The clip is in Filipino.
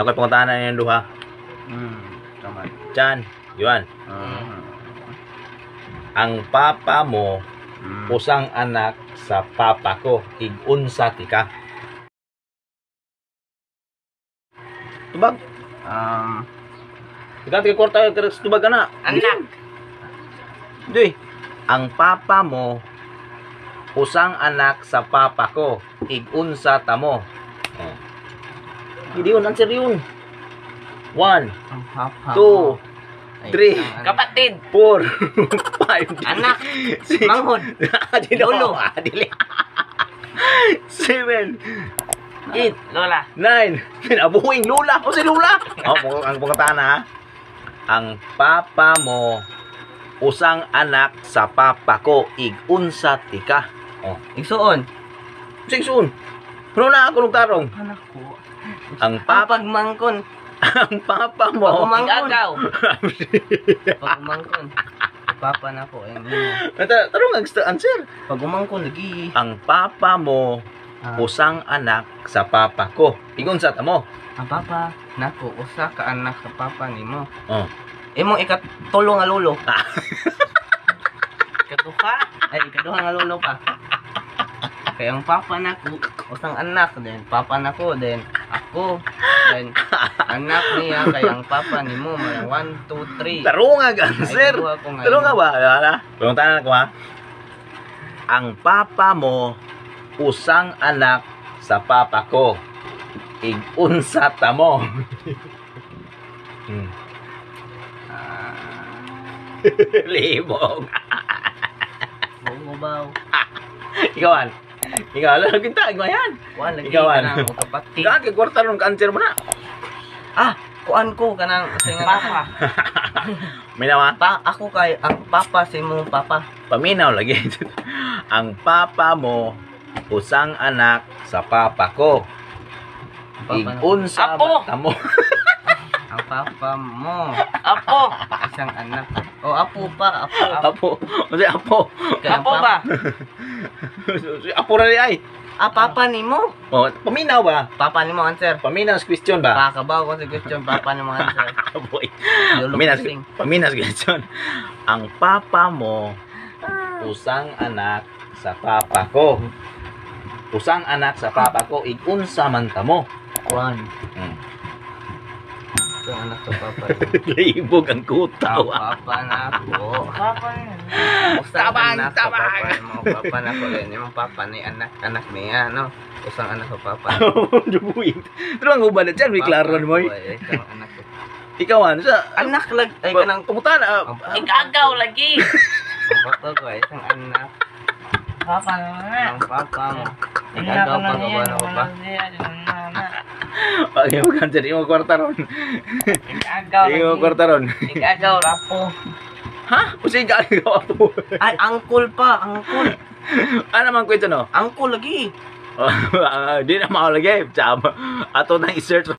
Ako pangutanan yung duha. Tama. Chan, Yuan. Ang papa mo usang anak sa papa ko, igunsa tika. Tubag. Ikaw tiga kwarta tubag ka na. Anak. Doy. Ang papa mo usang anak sa papa ko, igunsa tamo. Oh. Hindi yun, answer yun. 1, Ang papa 2, 3, kapatid. 4, 5, Anak. 6, Manghod. Lolo. 7, 8, Lola. 9. Pinabuhing lula. O si lula. Ang pangkataan ha. Ang papa mo usang anak sa papa ko, igunsa tika. Oh. Igsuon. Sigsun. Ano na ako nung tarong? Anak ko. Ang papa, Pagmangkon. ang papa mo. Pagmangkon. Pagmangkon. Papa na ko. Tarong ang answer. Pagmangkon lagi. Ang papa mo usang anak sa papa ko, igunsa tamo. Ang papa nako usa ka anak sa papa nimo. Oh. Imong ikatulo nga lolo. Ikaduha? Ay, ikaduha nga lolo pa. Kaya ang papa nako usang anak din, papa nako din, ako then anak niya kaya ang papa nimo may 1 2 3. Tarong ang answer. Tarong nga ba? Wala. Pangutanan ko ha. Ang papa mo usang anak sa papa ko, igunsa tamo. Libog. Bubaw. Ikawan. Ikaw lang kita, ikaw yan. Kuan lagi Ikawan. kanang kapatid. Kaya kwarta ron ka answer mo na. Kuan ko kanang papa. Minawa. Ako kay ang papa si mong papa. Paminaw lagi. Ang papa mo usang anak sa papa ko. Igunsa Apo. tamo. Ang papa mo. Apo. Isang anak. O apo pa, apo. Apo. Kasi apo. Kaya ang Apo ba? Apo na rin ay. Papa nimo. Oh, paminaw ba? Papa nimo answer. Paminaw sa question ba? Pakabaw ko sa question, papa nimo answer. Boy. Lolo Paminaw, Pusing. paminaw sa question. Ang papa mo usang anak sa papa ko. Usang anak sa papa ko, igunsa man tamo. Kuan. Isang anak sa papa. Libog ang Ang kutaw. papa nako. Papa yan. Usang Tabang, anak sa tabang. papa mo. Papa nako din. Yung papa ni anak niya, no? Usang anak sa papa. Dubuin. Pero ang ubad na dyan, may klaro mo. Isang anak sa Ikaw ano sa... anak lag ay kanang Kumuta na. Igagaw lagi. ang papa ko ay isang anak. Papa na. Ang papa mo. Tingnan Ikaw ko na pa niya. ba ako pa? Pag yung cancer, yung kwarta ron. Igagaw Yung lagi. kwarta ron. Igagaw rapo. Ha? Kasi ikaw ako. Ay, angkol pa, angkol. Ano naman kwento no? Angkol lagi. Di na maulagay. Ato nang i-search